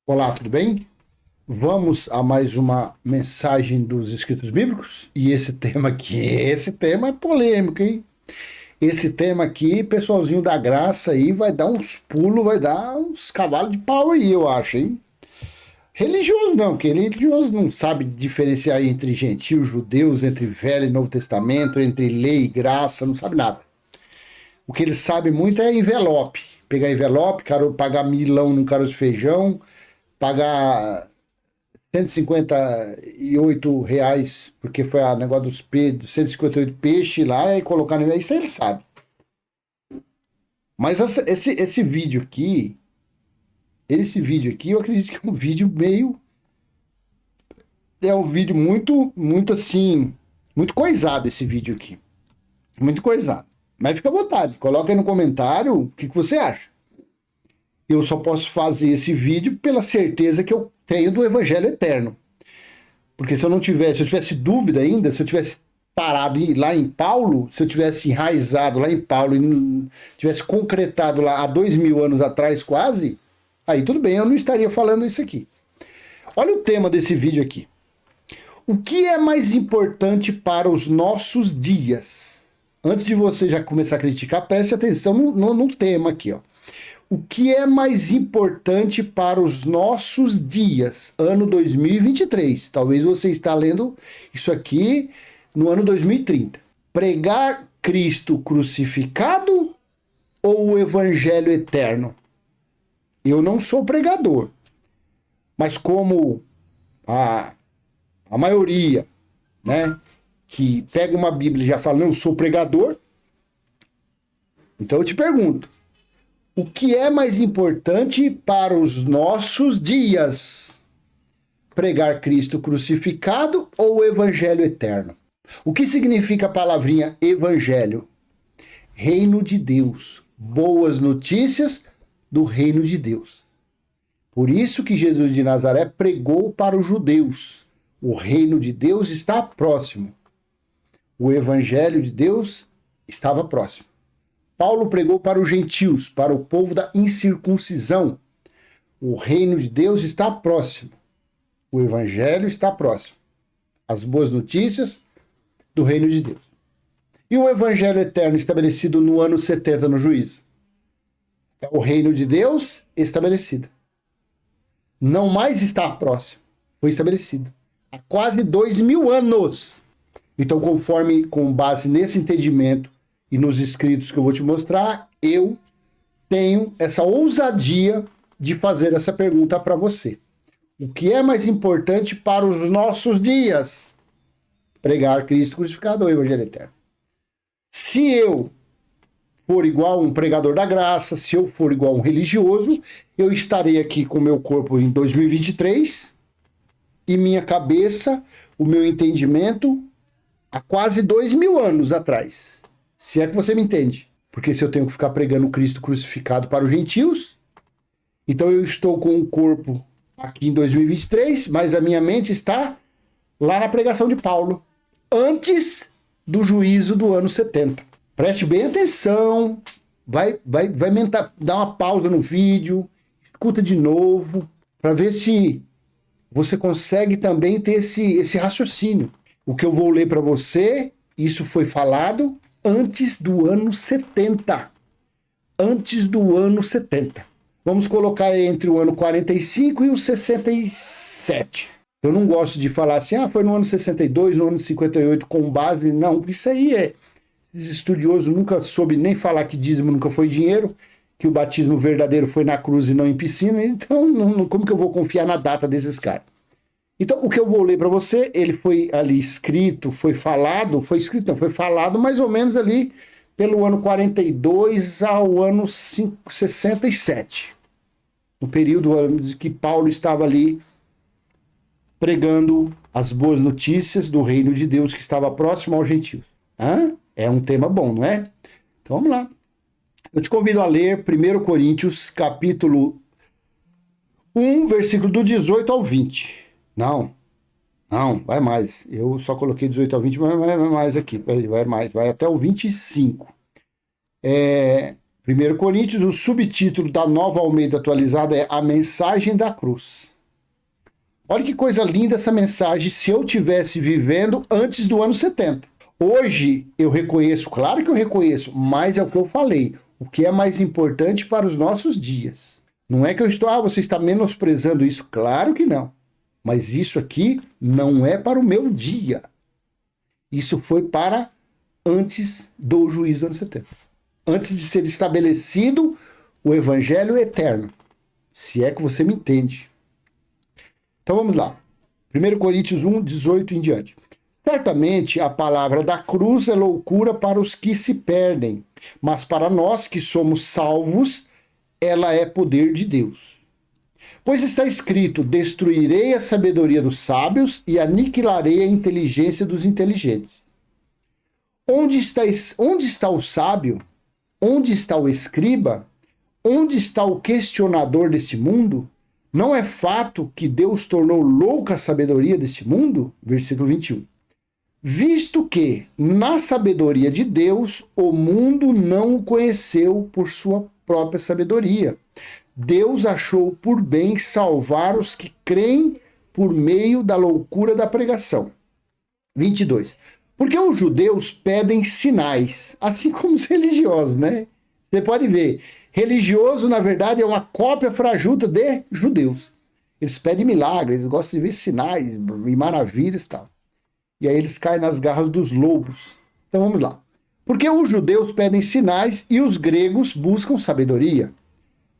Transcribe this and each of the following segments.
Olá, tudo bem? Vamos a mais uma mensagem dos escritos bíblicos. E esse tema é polêmico, hein? Esse tema aqui, pessoalzinho da graça aí, vai dar uns pulos, vai dar uns cavalos de pau aí, eu acho, hein? Religioso não, porque religioso não sabe diferenciar entre gentios, judeus, entre Velho e Novo Testamento, entre lei e graça, não sabe nada. O que ele sabe muito é envelope. Pegar envelope, pagar milão num caroço de feijão, pagar R$ 158, porque foi a negócio dos 158 peixes lá e colocar no. Isso aí ele sabe. Mas esse vídeo aqui, eu acredito que é um vídeo meio. É um vídeo muito assim. Muito coisado esse vídeo aqui. Muito coisado. Mas fica à vontade, coloca aí no comentário o que você acha. Eu só posso fazer esse vídeo pela certeza que eu tenho do Evangelho Eterno. Porque se eu tivesse dúvida ainda, se eu tivesse parado lá em Paulo, se eu tivesse enraizado lá em Paulo e tivesse concretado lá há 2000 anos atrás quase, aí tudo bem, eu não estaria falando isso aqui. Olha o tema desse vídeo aqui. O que é mais importante para os nossos dias? Antes de você já começar a criticar, preste atenção no tema aqui, ó. O que é mais importante para os nossos dias, ano 2023? Talvez você está lendo isso aqui no ano 2030. Pregar Cristo crucificado ou o Evangelho eterno? Eu não sou pregador, mas como a maioria, né, que pega uma Bíblia e já fala, não, eu sou pregador, então eu te pergunto, o que é mais importante para os nossos dias? Pregar Cristo crucificado ou o Evangelho eterno? O que significa a palavrinha Evangelho? Reino de Deus. Boas notícias do reino de Deus. Por isso que Jesus de Nazaré pregou para os judeus. O reino de Deus está próximo. O Evangelho de Deus estava próximo. Paulo pregou para os gentios, para o povo da incircuncisão. O reino de Deus está próximo. O evangelho está próximo. As boas notícias do reino de Deus. E o evangelho eterno estabelecido no ano 70 no juízo? É o reino de Deus estabelecido. Não mais está próximo. Foi estabelecido. Há quase 2000 anos. Então, com base nesse entendimento, e nos escritos que eu vou te mostrar, eu tenho essa ousadia de fazer essa pergunta para você. O que é mais importante para os nossos dias? Pregar Cristo crucificado ou Evangelho eterno? Se eu for igual um pregador da graça, se eu for igual um religioso, eu estarei aqui com o meu corpo em 2023 e minha cabeça, o meu entendimento, há quase 2000 anos atrás. Se é que você me entende. Porque se eu tenho que ficar pregando Cristo crucificado para os gentios, então eu estou com o corpo aqui em 2023, mas a minha mente está lá na pregação de Paulo, antes do juízo do ano 70. Preste bem atenção, vai dar uma pausa no vídeo, escuta de novo, para ver se você consegue também ter esse raciocínio. O que eu vou ler para você, isso foi falado antes do ano 70. Antes do ano 70. Vamos colocar entre o ano 45 e o 67. Eu não gosto de falar assim, foi no ano 62, no ano 58, com base. Não, isso aí é. Estudioso nunca soube nem falar que dízimo nunca foi dinheiro, que o batismo verdadeiro foi na cruz e não em piscina. Então, como que eu vou confiar na data desses caras? Então, o que eu vou ler para você, ele foi ali escrito, foi falado mais ou menos ali pelo ano 42 ao ano 67. No período que Paulo estava ali pregando as boas notícias do reino de Deus que estava próximo aos gentios. É um tema bom, não é? Então, vamos lá. Eu te convido a ler 1 Coríntios, capítulo 1, versículo do 18 ao 20. Não, vai mais. Eu só coloquei 18 ao 20, mas vai mais aqui. Vai mais, vai até o 25. 1 Coríntios, o subtítulo da Nova Almeida atualizada é A Mensagem da Cruz. Olha que coisa linda essa mensagem, se eu tivesse vivendo antes do ano 70. Hoje eu reconheço, claro que eu reconheço, mas é o que eu falei, o que é mais importante para os nossos dias. Não é que eu estou, você está menosprezando isso, claro que não. Mas isso aqui não é para o meu dia. Isso foi para antes do juízo do ano 70. Antes de ser estabelecido o evangelho eterno. Se é que você me entende. Então vamos lá. 1 Coríntios 1, 18 em diante. Certamente a palavra da cruz é loucura para os que se perdem, mas para nós que somos salvos, ela é poder de Deus. Pois está escrito, destruirei a sabedoria dos sábios e aniquilarei a inteligência dos inteligentes. Onde está o sábio? Onde está o escriba? Onde está o questionador deste mundo? Não é fato que Deus tornou louca a sabedoria deste mundo? Versículo 21. Visto que, na sabedoria de Deus, o mundo não o conheceu por sua própria sabedoria. Deus achou por bem salvar os que creem por meio da loucura da pregação. 22. Porque os judeus pedem sinais, assim como os religiosos, né? Você pode ver, religioso, na verdade, é uma cópia frajuta de judeus. Eles pedem milagres, eles gostam de ver sinais e maravilhas e tal. E aí eles caem nas garras dos lobos. Então vamos lá. Porque os judeus pedem sinais e os gregos buscam sabedoria.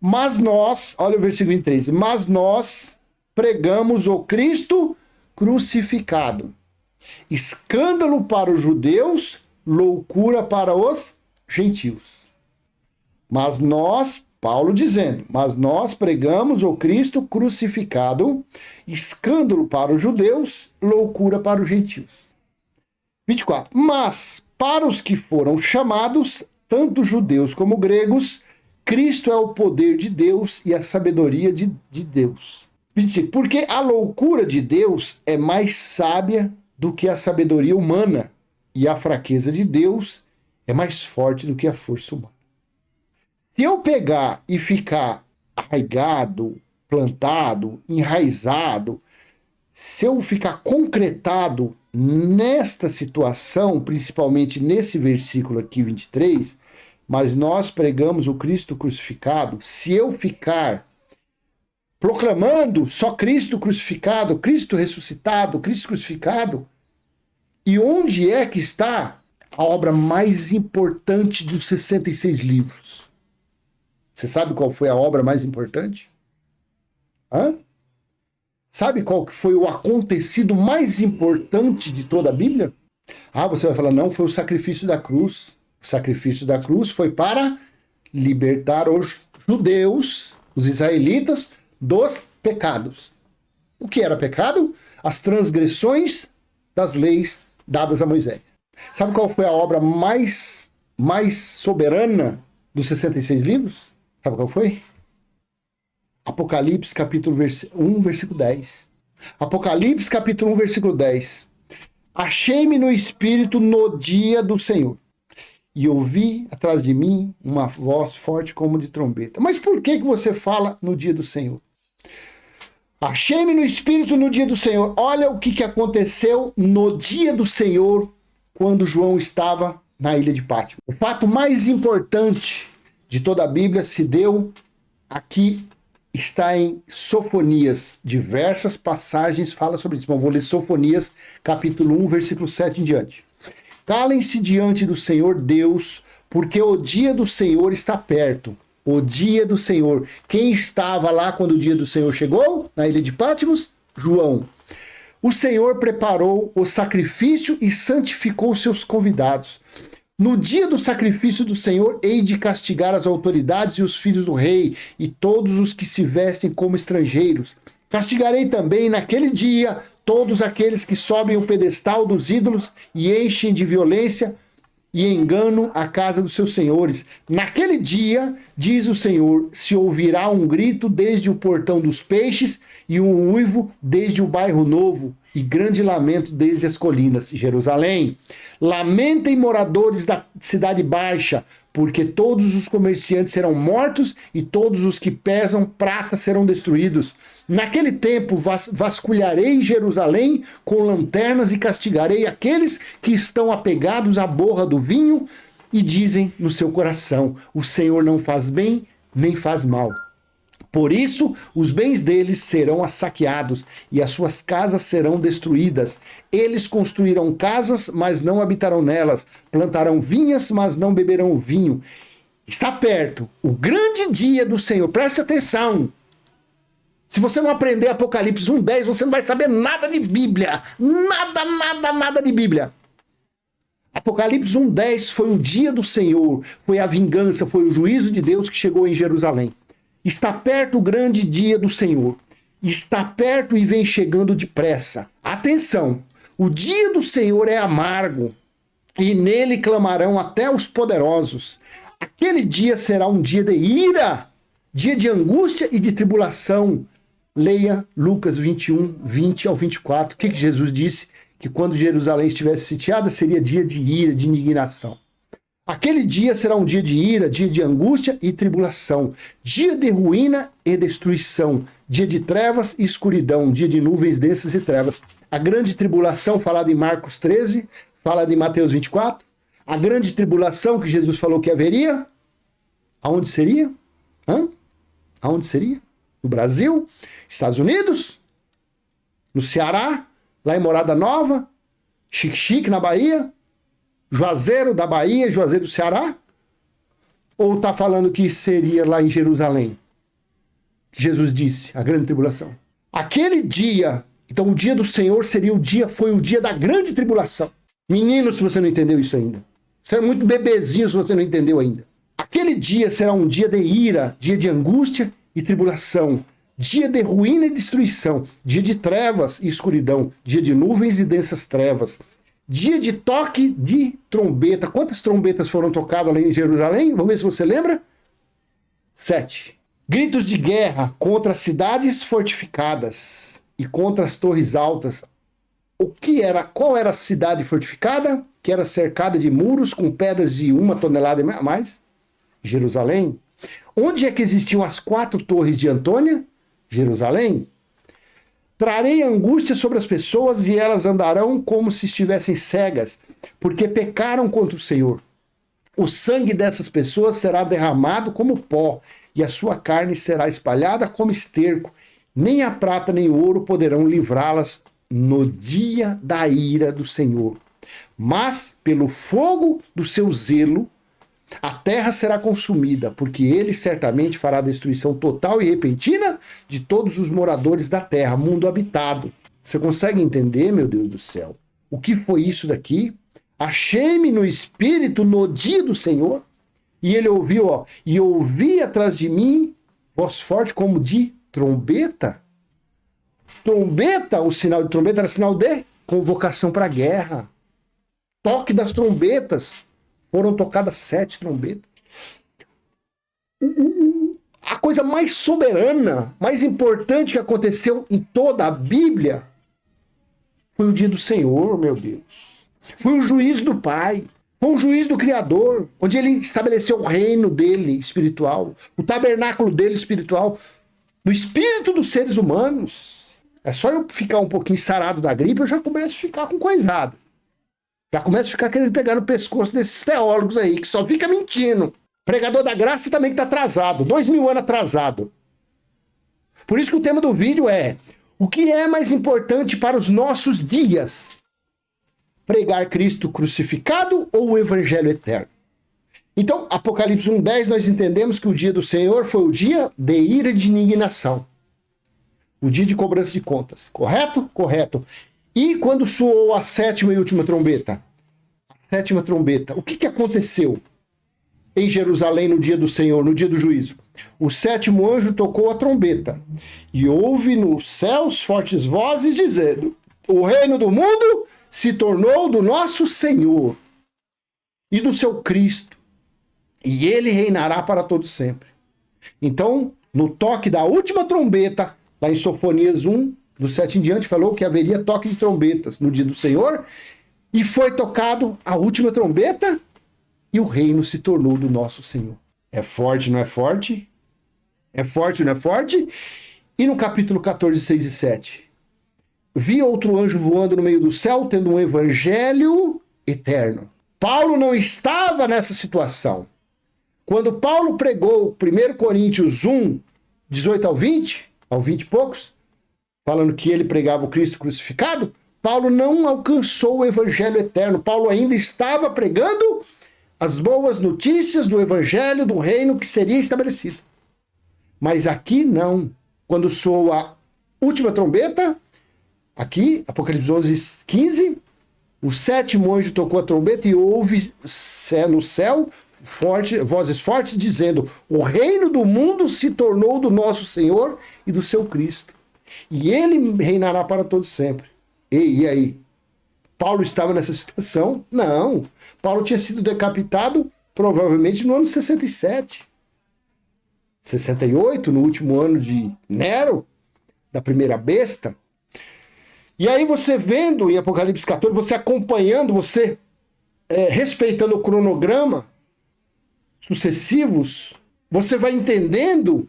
Mas nós, olha o versículo 13, mas nós pregamos o Cristo crucificado. Escândalo para os judeus, loucura para os gentios. Mas nós, Paulo dizendo, mas nós pregamos o Cristo crucificado, escândalo para os judeus, loucura para os gentios. 24. Mas para os que foram chamados, tanto judeus como gregos, Cristo é o poder de Deus e a sabedoria de Deus. 25. Porque a loucura de Deus é mais sábia do que a sabedoria humana, e a fraqueza de Deus é mais forte do que a força humana. Se eu pegar e ficar arraigado, plantado, enraizado, se eu ficar concretado nesta situação, principalmente nesse versículo aqui, 23, mas nós pregamos o Cristo crucificado, se eu ficar proclamando só Cristo crucificado, Cristo ressuscitado, Cristo crucificado, e onde é que está a obra mais importante dos 66 livros? Você sabe qual foi a obra mais importante? Hã? Sabe qual que foi o acontecido mais importante de toda a Bíblia? Ah, você vai falar, não, foi o sacrifício da cruz. O sacrifício da cruz foi para libertar os judeus, os israelitas, dos pecados. O que era pecado? As transgressões das leis dadas a Moisés. Sabe qual foi a obra mais soberana dos 66 livros? Sabe qual foi? Apocalipse capítulo 1, versículo 10. Apocalipse capítulo 1, versículo 10. Achei-me no Espírito no dia do Senhor, e ouvi atrás de mim uma voz forte como de trombeta. Mas por que você fala no dia do Senhor? Achei-me no Espírito no dia do Senhor. Olha o que aconteceu no dia do Senhor, quando João estava na ilha de Pátmos. O fato mais importante de toda a Bíblia se deu aqui, está em Sofonias. Diversas passagens falam sobre isso. Mas vou ler Sofonias, capítulo 1, versículo 7 em diante. Calem-se diante do Senhor Deus, porque o dia do Senhor está perto. O dia do Senhor. Quem estava lá quando o dia do Senhor chegou? Na ilha de Pátmos? João. O Senhor preparou o sacrifício e santificou seus convidados. No dia do sacrifício do Senhor, hei de castigar as autoridades e os filhos do rei, e todos os que se vestem como estrangeiros. Castigarei também naquele dia todos aqueles que sobem o pedestal dos ídolos e enchem de violência e engano a casa dos seus senhores. Naquele dia diz o Senhor, se ouvirá um grito desde o portão dos peixes e um uivo desde o bairro novo e grande lamento desde as colinas de Jerusalém. Lamentem, moradores da cidade baixa, porque todos os comerciantes serão mortos e todos os que pesam prata serão destruídos. Naquele tempo vasculharei Jerusalém com lanternas e castigarei aqueles que estão apegados à borra do vinho e dizem no seu coração, o Senhor não faz bem nem faz mal. Por isso, os bens deles serão saqueados e as suas casas serão destruídas. Eles construirão casas, mas não habitarão nelas. Plantarão vinhas, mas não beberão vinho. Está perto o grande dia do Senhor. Preste atenção. Se você não aprender Apocalipse 1:10, você não vai saber nada de Bíblia. Nada de Bíblia. Apocalipse 1:10 foi o dia do Senhor, foi a vingança, foi o juízo de Deus que chegou em Jerusalém. Está perto o grande dia do Senhor. Está perto e vem chegando depressa. Atenção, o dia do Senhor é amargo e nele clamarão até os poderosos. Aquele dia será um dia de ira, dia de angústia e de tribulação. Leia Lucas 21, 20 ao 24. O que Jesus disse? Que quando Jerusalém estivesse sitiada, seria dia de ira, de indignação. Aquele dia será um dia de ira, dia de angústia e tribulação, dia de ruína e destruição, dia de trevas e escuridão, dia de nuvens densas e trevas. A grande tribulação, falada em Marcos 13, falada em Mateus 24, a grande tribulação que Jesus falou que haveria, aonde seria? Aonde seria? No Brasil? Estados Unidos? No Ceará? Lá em Morada Nova? Xique-Xique, na Bahia? Juazeiro da Bahia, Juazeiro do Ceará? Ou está falando que seria lá em Jerusalém? Jesus disse, a grande tribulação. Aquele dia, então o dia do Senhor foi o dia da grande tribulação. Menino, se você não entendeu isso ainda. Você é muito bebezinho se você não entendeu ainda. Aquele dia será um dia de ira, dia de angústia e tribulação, dia de ruína e destruição, dia de trevas e escuridão, dia de nuvens e densas trevas, dia de toque de trombeta. Quantas trombetas foram tocadas lá em Jerusalém? Vamos ver se você lembra. 7. Gritos de guerra contra as cidades fortificadas e contra as torres altas. Qual era a cidade fortificada? Que era cercada de muros com pedras de 1 tonelada e mais? Jerusalém. Onde é que existiam as 4 torres de Antônia? Jerusalém. Trarei angústia sobre as pessoas e elas andarão como se estivessem cegas, porque pecaram contra o Senhor. O sangue dessas pessoas será derramado como pó, e a sua carne será espalhada como esterco. Nem a prata nem o ouro poderão livrá-las no dia da ira do Senhor. Mas, pelo fogo do seu zelo, a terra será consumida, porque ele certamente fará destruição total e repentina de todos os moradores da terra, mundo habitado. Você consegue entender, meu Deus do céu? O que foi isso daqui? Achei-me no espírito no dia do Senhor, e ele ouviu, e ouvi atrás de mim voz forte como de trombeta. Trombeta, o sinal de trombeta era sinal de convocação para a guerra. Toque das trombetas. Foram tocadas 7 trombetas. A coisa mais soberana, mais importante que aconteceu em toda a Bíblia foi o dia do Senhor, meu Deus. Foi o juízo do Pai. Foi o juízo do Criador, onde ele estabeleceu o reino dele espiritual, o tabernáculo dele espiritual, do espírito dos seres humanos. É só eu ficar um pouquinho sarado da gripe, eu já começo a ficar com coisado. Já começa a ficar querendo pegar no pescoço desses teólogos aí, que só fica mentindo. Pregador da graça também que está atrasado, 2000 anos atrasado. Por isso que o tema do vídeo é: o que é mais importante para os nossos dias? Pregar Cristo crucificado ou o Evangelho eterno? Então, Apocalipse 1:10, nós entendemos que o dia do Senhor foi o dia de ira e de indignação. O dia de cobrança de contas. Correto? Correto. E quando soou a 7ª e última trombeta? A 7ª trombeta. O que aconteceu em Jerusalém no dia do Senhor, no dia do juízo? O 7º anjo tocou a trombeta. E houve nos céus fortes vozes dizendo: o reino do mundo se tornou do nosso Senhor e do seu Cristo. e ele reinará para todo sempre. Então, no toque da última trombeta, lá em Sofonias 1, do 7 em diante, falou que haveria toque de trombetas no dia do Senhor, e foi tocado a última trombeta, e o reino se tornou do nosso Senhor. É forte, não é forte? É forte, não é forte? E no capítulo 14, 6 e 7? Vi outro anjo voando no meio do céu, tendo um evangelho eterno. Paulo não estava nessa situação. Quando Paulo pregou 1 Coríntios 1, 18 ao 20 e poucos, falando que ele pregava o Cristo crucificado, Paulo não alcançou o evangelho eterno. Paulo ainda estava pregando as boas notícias do evangelho do reino que seria estabelecido. Mas aqui não. Quando soou a última trombeta, aqui, Apocalipse 11, 15, o sétimo anjo tocou a trombeta e houve no céu vozes fortes dizendo: o reino do mundo se tornou do nosso Senhor e do seu Cristo, e ele reinará para todo sempre. E aí? Paulo estava nessa situação? Não. Paulo tinha sido decapitado provavelmente no ano 67. 68, no último ano de Nero, da primeira besta. E aí você vendo em Apocalipse 14, você acompanhando, você respeitando o cronograma sucessivos, você vai entendendo,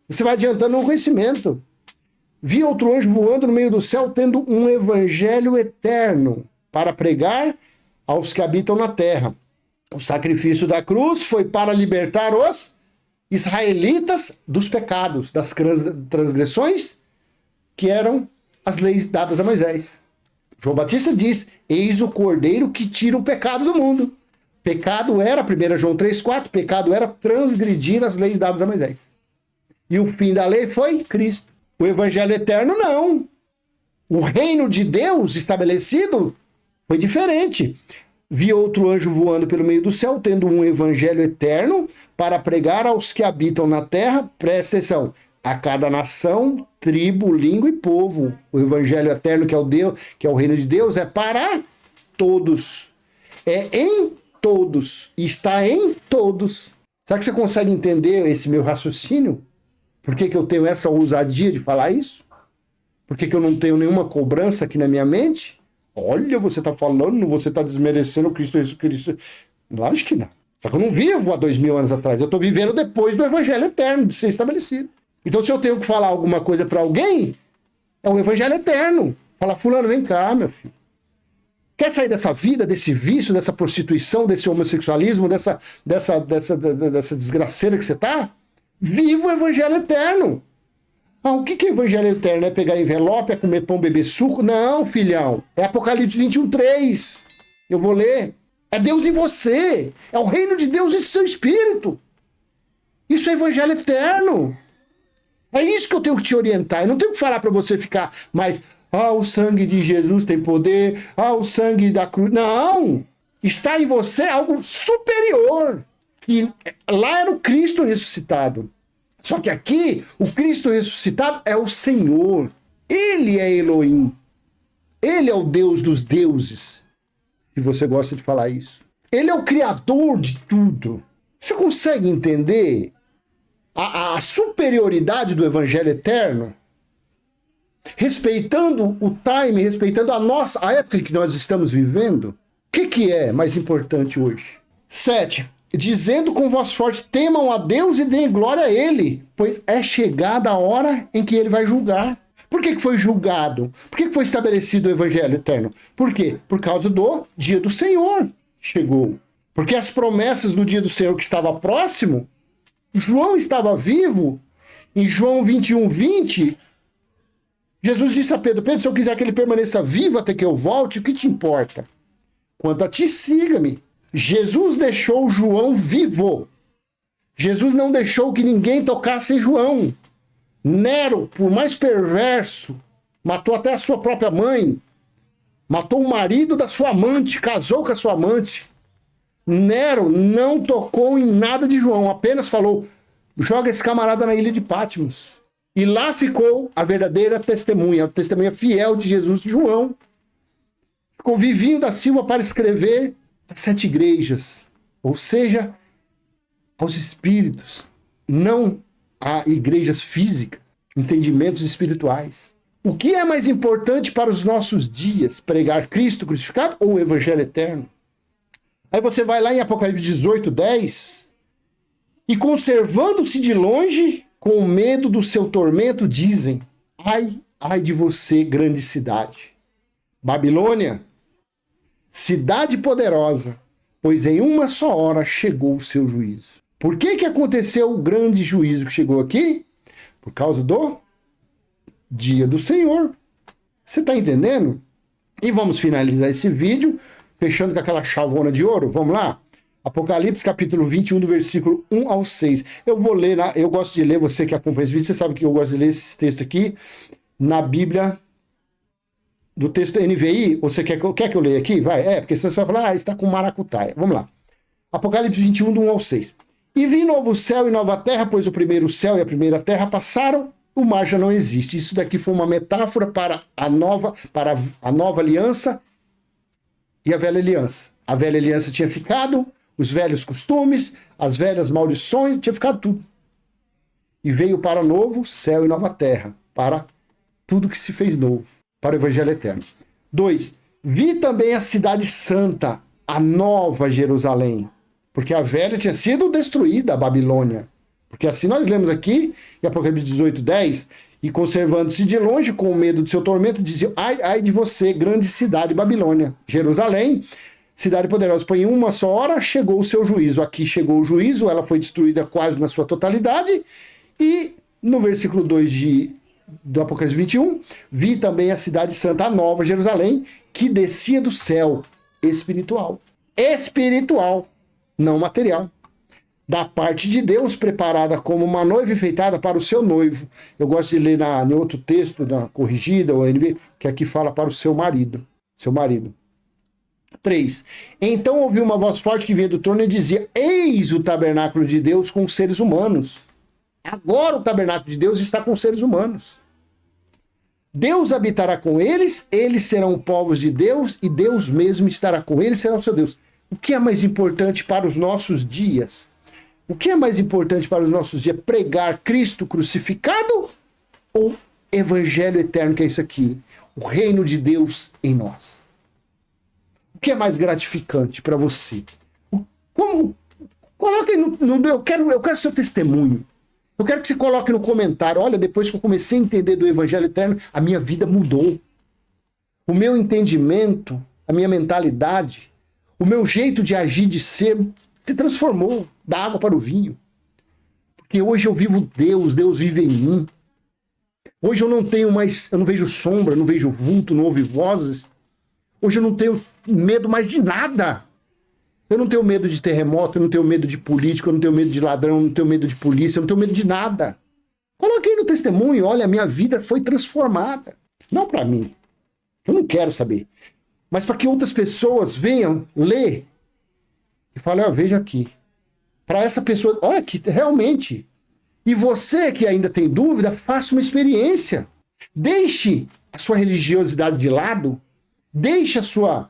você vai adiantando no conhecimento. Vi outro anjo voando no meio do céu, tendo um evangelho eterno para pregar aos que habitam na terra. O sacrifício da cruz foi para libertar os israelitas dos pecados, das transgressões, que eram as leis dadas a Moisés. João Batista diz: eis o cordeiro que tira o pecado do mundo. Pecado era, 1 João 3,4, pecado era transgredir as leis dadas a Moisés. E o fim da lei foi Cristo. O evangelho eterno, não. O reino de Deus estabelecido foi diferente. Vi outro anjo voando pelo meio do céu, tendo um evangelho eterno para pregar aos que habitam na terra, presta atenção, a cada nação, tribo, língua e povo. O evangelho eterno, que é o Deus, que é o reino de Deus, é para todos. É em todos. Está em todos. Será que você consegue entender esse meu raciocínio? Por que eu tenho essa ousadia de falar isso? Por que eu não tenho nenhuma cobrança aqui na minha mente? Olha, você está falando, você está desmerecendo o Cristo. Lógico que não. Só que eu não vivo há 2000 anos atrás. Eu estou vivendo depois do evangelho eterno, de ser estabelecido. Então, se eu tenho que falar alguma coisa para alguém, é o evangelho eterno. Fala: fulano, vem cá, meu filho. Quer sair dessa vida, desse vício, dessa prostituição, desse homossexualismo, dessa desgraceira que você está? Viva o evangelho eterno. Ah, o que é evangelho eterno? É pegar envelope, é comer pão, beber suco? Não, filhão. É Apocalipse 21:3. Eu vou ler. É Deus em você. É o reino de Deus em seu espírito. Isso é evangelho eterno. É isso que eu tenho que te orientar. Eu não tenho que falar para você ficar mais... o sangue de Jesus tem poder. O sangue da cruz... Não. Está em você algo superior. Que lá era o Cristo ressuscitado. Só que aqui, o Cristo ressuscitado é o Senhor. Ele é Elohim. Ele é o Deus dos deuses. Se você gosta de falar isso. Ele é o Criador de tudo. Você consegue entender a superioridade do Evangelho eterno? Respeitando o time, respeitando a época em que nós estamos vivendo. O que é mais importante hoje? 7. Dizendo com voz forte: temam a Deus e deem glória a Ele, pois é chegada a hora em que Ele vai julgar. Por que foi julgado? Por que foi estabelecido o Evangelho eterno? Por quê? Por causa do dia do Senhor. Chegou. Porque as promessas do dia do Senhor que estava próximo, João estava vivo. Em João 21:20, Jesus disse a Pedro: Pedro, se eu quiser que ele permaneça vivo até que eu volte, o que te importa? Quanto a ti, siga-me. Jesus deixou João vivo. Jesus não deixou que ninguém tocasse em João. Nero, por mais perverso, matou até a sua própria mãe. Matou o marido da sua amante, casou com a sua amante. Nero não tocou em nada de João, apenas falou: joga esse camarada na ilha de Patmos. E lá ficou a verdadeira testemunha, a testemunha fiel de Jesus, de João. Ficou Vivinho da Silva para escrever as 7 igrejas. Ou seja, aos espíritos, não a igrejas físicas, entendimentos espirituais. O que é mais importante para os nossos dias? Pregar Cristo crucificado ou o evangelho eterno? Aí você vai lá em Apocalipse 18:10, e conservando-se de longe, com medo do seu tormento, dizem: ai, ai de você, grande cidade, Babilônia, cidade poderosa, pois em uma só hora chegou o seu juízo. Por que aconteceu o grande juízo que chegou aqui? Por causa do dia do Senhor. Você está entendendo? E vamos finalizar esse vídeo, fechando com aquela chavona de ouro. Vamos lá? Apocalipse capítulo 21, do versículo 1 ao 6. Eu vou ler, eu gosto de ler, você que acompanha esse vídeo, você sabe que eu gosto de ler esse texto aqui, na Bíblia, do texto NVI. Você quer que eu leia aqui? Vai, porque senão você vai falar, está com maracutaia. Vamos lá. Apocalipse 21, do 1 ao 6. E vi novo céu e nova terra, pois o primeiro céu e a primeira terra passaram, o mar já não existe. Isso daqui foi uma metáfora para a nova aliança e a velha aliança. A velha aliança tinha ficado, os velhos costumes, as velhas maldições, tinha ficado tudo. E veio para novo céu e nova terra, para tudo que se fez novo, para o evangelho eterno. 2. Vi também a cidade santa, a nova Jerusalém, porque a velha tinha sido destruída, a Babilônia. Porque assim nós lemos aqui, em Apocalipse 18:10, e conservando-se de longe, com medo do seu tormento, dizia: ai, ai de você, grande cidade Babilônia, Jerusalém, cidade poderosa, pois em uma só hora chegou o seu juízo. Aqui chegou o juízo, ela foi destruída quase na sua totalidade. E no versículo 2 do Apocalipse 21, vi também a cidade santa, a nova Jerusalém, que descia do céu, espiritual. Espiritual, não material. Da parte de Deus, preparada como uma noiva enfeitada para o seu noivo. Eu gosto de ler em outro texto, na corrigida, ou NV, que aqui fala para o seu marido. Seu marido. 3. Então ouvi uma voz forte que vinha do trono e dizia: eis o tabernáculo de Deus com os seres humanos. Agora o tabernáculo de Deus está com os seres humanos. Deus habitará com eles, eles serão povos de Deus, e Deus mesmo estará com eles, será o seu Deus. O que é mais importante para os nossos dias? O que é mais importante para os nossos dias? Pregar Cristo crucificado ou evangelho eterno, que é isso aqui? O reino de Deus em nós. O que é mais gratificante para você? Coloque aí eu quero seu testemunho. Eu quero que você coloque no comentário: olha, depois que eu comecei a entender do evangelho eterno, a minha vida mudou. O meu entendimento, a minha mentalidade, o meu jeito de agir, de ser, se transformou da água para o vinho. Porque hoje eu vivo Deus, Deus vive em mim. Hoje eu não tenho mais, eu não vejo sombra, não vejo vulto, não ouvo vozes. Hoje eu não tenho medo mais de nada. Eu não tenho medo de terremoto, eu não tenho medo de político, eu não tenho medo de ladrão, eu não tenho medo de polícia, eu não tenho medo de nada. Coloquei no testemunho: olha, a minha vida foi transformada. Não para mim, eu não quero saber. Mas para que outras pessoas venham ler e falem: ó, veja aqui. Para essa pessoa, olha aqui, realmente. E você que ainda tem dúvida, faça uma experiência. Deixe a sua religiosidade de lado, deixe a sua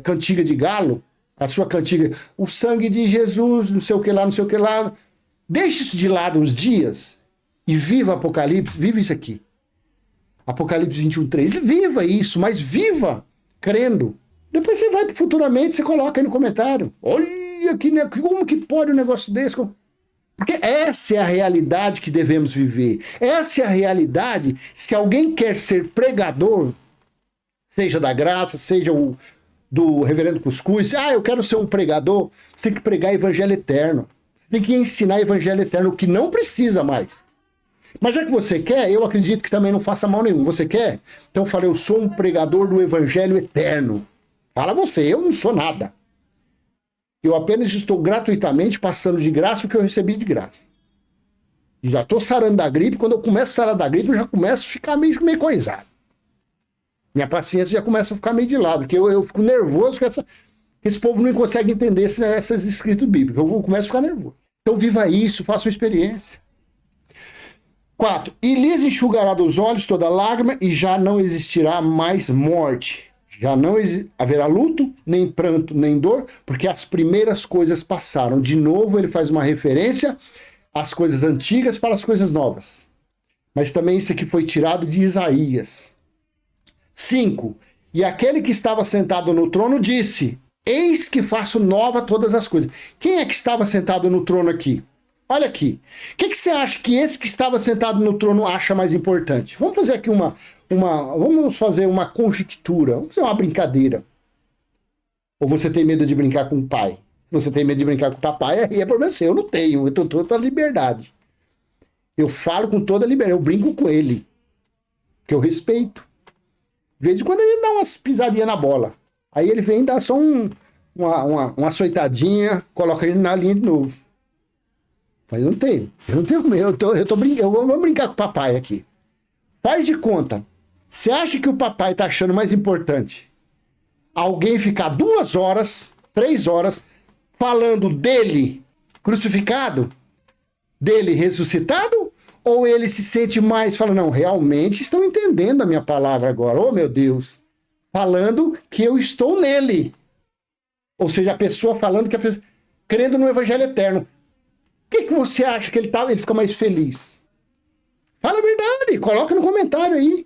cantiga de galo, a sua cantiga, o sangue de Jesus, não sei o que lá, não sei o que lá. Deixe isso de lado uns dias e viva Apocalipse, viva isso aqui. Apocalipse 21:3, viva isso, mas viva crendo. Depois você vai futuramente, você coloca aí no comentário: olha aqui, né, como que pode um negócio desse? Porque essa é a realidade que devemos viver. Essa é a realidade. Se alguém quer ser pregador, seja da graça, seja do reverendo Cuscuz, eu quero ser um pregador, você tem que pregar evangelho eterno. Você tem que ensinar evangelho eterno, o que não precisa mais. Mas já que você quer, eu acredito que também não faça mal nenhum. Você quer? Então eu falei: eu sou um pregador do evangelho eterno. Fala você, eu não sou nada. Eu apenas estou gratuitamente passando de graça o que eu recebi de graça. E já estou sarando da gripe. Quando eu começo a sarar da gripe, eu já começo a ficar meio coisado. Minha paciência já começa a ficar meio de lado, porque eu fico nervoso que esse povo não consegue entender essas escritas bíblicas. Eu começo a ficar nervoso. Então viva isso, faça uma experiência. 4. E lhes enxugará dos olhos toda lágrima, e já não existirá mais morte. Já não haverá luto, nem pranto, nem dor, porque as primeiras coisas passaram. De novo, ele faz uma referência às coisas antigas para as coisas novas. Mas também isso aqui foi tirado de Isaías. 5. E aquele que estava sentado no trono disse: eis que faço nova todas as coisas. Quem é que estava sentado no trono aqui? Olha aqui. O que você acha que esse que estava sentado no trono acha mais importante? Vamos fazer aqui vamos fazer uma conjectura, vamos fazer uma brincadeira. Ou você tem medo de brincar com o pai? Se você tem medo de brincar com o papai, aí é problema seu. Eu não tenho, eu tenho toda a liberdade. Eu falo com toda a liberdade, eu brinco com ele, que eu respeito. De vez em quando ele dá umas pisadinhas na bola. Aí ele vem dar só uma açoitadinha, coloca ele na linha de novo. Mas eu não tenho medo, eu vou brincar com o papai aqui. Faz de conta. Você acha que o papai tá achando mais importante alguém ficar 2 horas, 3 horas, falando dele crucificado, dele ressuscitado, ou ele se sente mais, fala, não, realmente estão entendendo a minha palavra agora, oh meu Deus, falando que eu estou nele. Ou seja, a pessoa falando que a pessoa, crendo no evangelho eterno. O que você acha que ele fica mais feliz? Fala a verdade, coloca no comentário aí.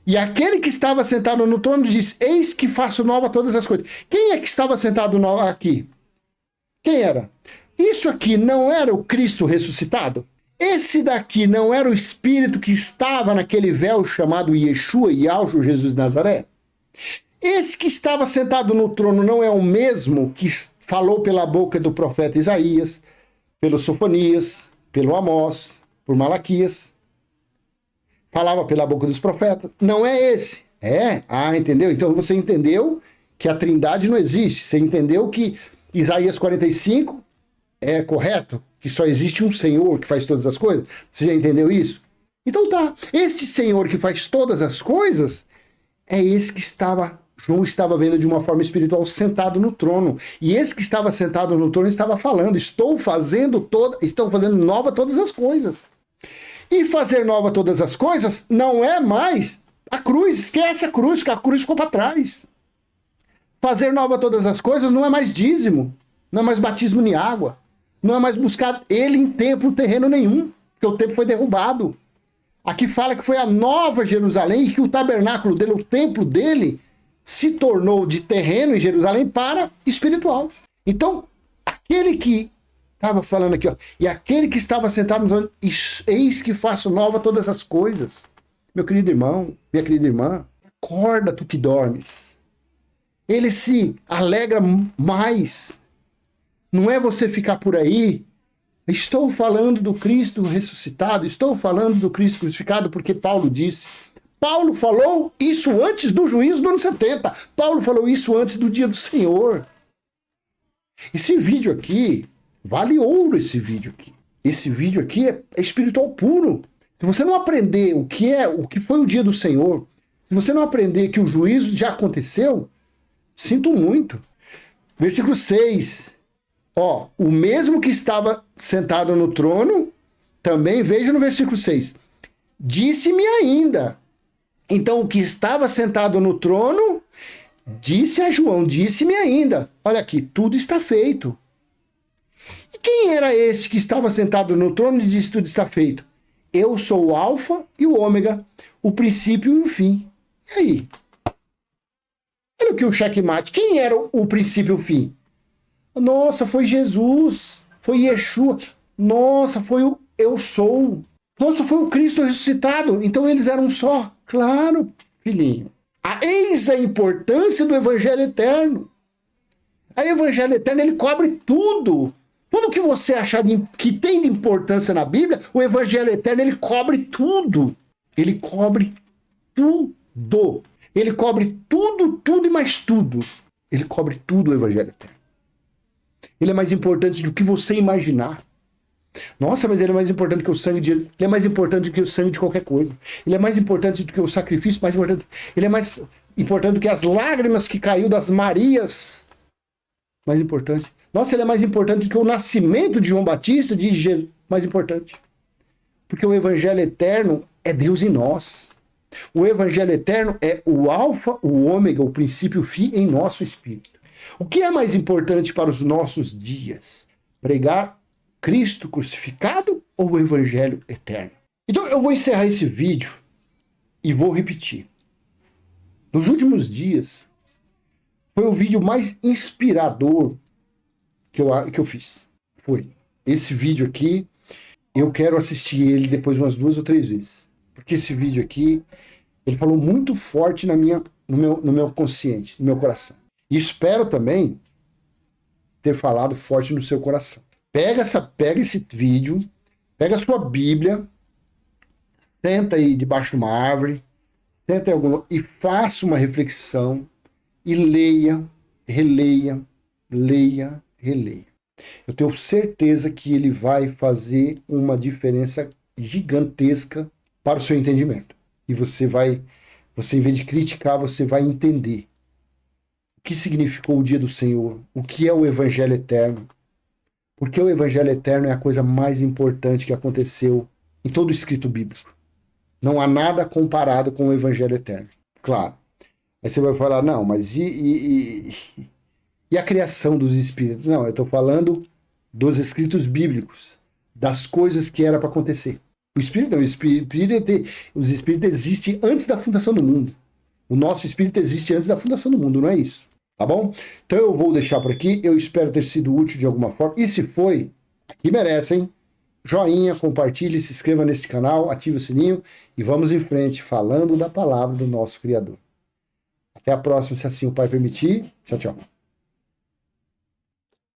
E aquele que estava sentado no trono diz: eis que faço nova todas as coisas. Quem é que estava sentado aqui? Quem era? Isso aqui não era o Cristo ressuscitado? Esse daqui não era o Espírito que estava naquele véu chamado Yeshua, Yahshua, Jesus de Nazaré? Esse que estava sentado no trono não é o mesmo que falou pela boca do profeta Isaías, pelo Sofonias, pelo Amós, por Malaquias? Falava pela boca dos profetas. Não é esse. Entendeu? Então você entendeu que a Trindade não existe. Você entendeu que Isaías 45 é correto? Que só existe um Senhor que faz todas as coisas? Você já entendeu isso? Então tá. Esse Senhor que faz todas as coisas é esse que João estava vendo de uma forma espiritual sentado no trono. E esse que estava sentado no trono estava falando: estou fazendo nova todas as coisas. E fazer nova todas as coisas não é mais a cruz. Esquece a cruz, que a cruz ficou para trás. Fazer nova todas as coisas não é mais dízimo, não é mais batismo em água, não é mais buscar ele em templo terreno nenhum, porque o templo foi derrubado. Aqui fala que foi a nova Jerusalém e que o tabernáculo dele, o templo dele, se tornou de terreno em Jerusalém para espiritual. Então, aquele que estava falando aqui, ó, e aquele que estava sentado no trono, eis que faço nova todas as coisas. Meu querido irmão, minha querida irmã, acorda tu que dormes. Ele se alegra mais. Não é você ficar por aí, estou falando do Cristo ressuscitado, estou falando do Cristo crucificado, porque Paulo disse. Paulo falou isso antes do juízo do ano 70. Paulo falou isso antes do dia do Senhor. Esse vídeo aqui, vale ouro esse vídeo aqui. Esse vídeo aqui é espiritual puro. Se você não aprender o que foi o dia do Senhor, se você não aprender que o juízo já aconteceu, sinto muito. Versículo 6. Ó, o mesmo que estava sentado no trono, também veja no versículo 6. Disse-me ainda. Então o que estava sentado no trono disse a João, disse-me ainda. Olha aqui, tudo está feito. E quem era esse que estava sentado no trono e disse tudo está feito? Eu sou o alfa e o ômega, o princípio e o fim. E aí? Olha aqui o checkmate. Quem era o princípio e o fim? Nossa, foi Jesus, foi Yeshua. Nossa, foi o eu sou. Nossa, foi o Cristo ressuscitado. Então eles eram só. Claro, filhinho. Eis a importância do Evangelho Eterno. O Evangelho Eterno, ele cobre tudo. Tudo que você achar que tem de importância na Bíblia, o Evangelho Eterno, ele cobre tudo. Ele cobre tudo. Ele cobre tudo, tudo e mais tudo. Ele cobre tudo, o Evangelho Eterno. Ele é mais importante do que você imaginar. Nossa, mas ele é mais importante que o sangue de Jesus. Ele é mais importante do que o sangue de qualquer coisa. Ele é mais importante do que o sacrifício, mais importante. Ele é mais importante do que as lágrimas que caiu das Marias. Mais importante. Nossa, ele é mais importante do que o nascimento de João Batista, de Jesus. Mais importante. Porque o Evangelho Eterno é Deus em nós. O evangelho eterno é o alfa, o ômega, o princípio, o fim em nosso espírito. O que é mais importante para os nossos dias? Pregar Cristo crucificado ou o evangelho eterno? Então eu vou encerrar esse vídeo e vou repetir. Nos últimos dias, foi o vídeo mais inspirador que eu fiz. Foi. Esse vídeo aqui, eu quero assistir ele depois umas 2 ou 3 vezes. Porque esse vídeo aqui, ele falou muito forte no meu consciente, no meu coração. E espero também ter falado forte no seu coração. Pega esse vídeo, pega a sua Bíblia, senta aí debaixo de uma árvore, senta em algum lugar e faça uma reflexão e leia, releia, leia, releia. Eu tenho certeza que ele vai fazer uma diferença gigantesca para o seu entendimento. E você em vez de criticar, você vai entender o que significou o dia do Senhor, o que é o Evangelho Eterno. Porque o Evangelho Eterno é a coisa mais importante que aconteceu em todo o escrito bíblico. Não há nada comparado com o Evangelho Eterno. Claro. Aí você vai falar, não, mas e a criação dos espíritos? Não, eu estou falando dos escritos bíblicos, das coisas que era para acontecer. Os espíritos existem antes da fundação do mundo. O nosso espírito existe antes da fundação do mundo, não é isso? Tá bom? Então eu vou deixar por aqui. Eu espero ter sido útil de alguma forma. E se foi, aqui merece, hein? Joinha, compartilhe, se inscreva nesse canal, ative o sininho e vamos em frente falando da palavra do nosso Criador. Até a próxima, se assim o Pai permitir. Tchau, tchau.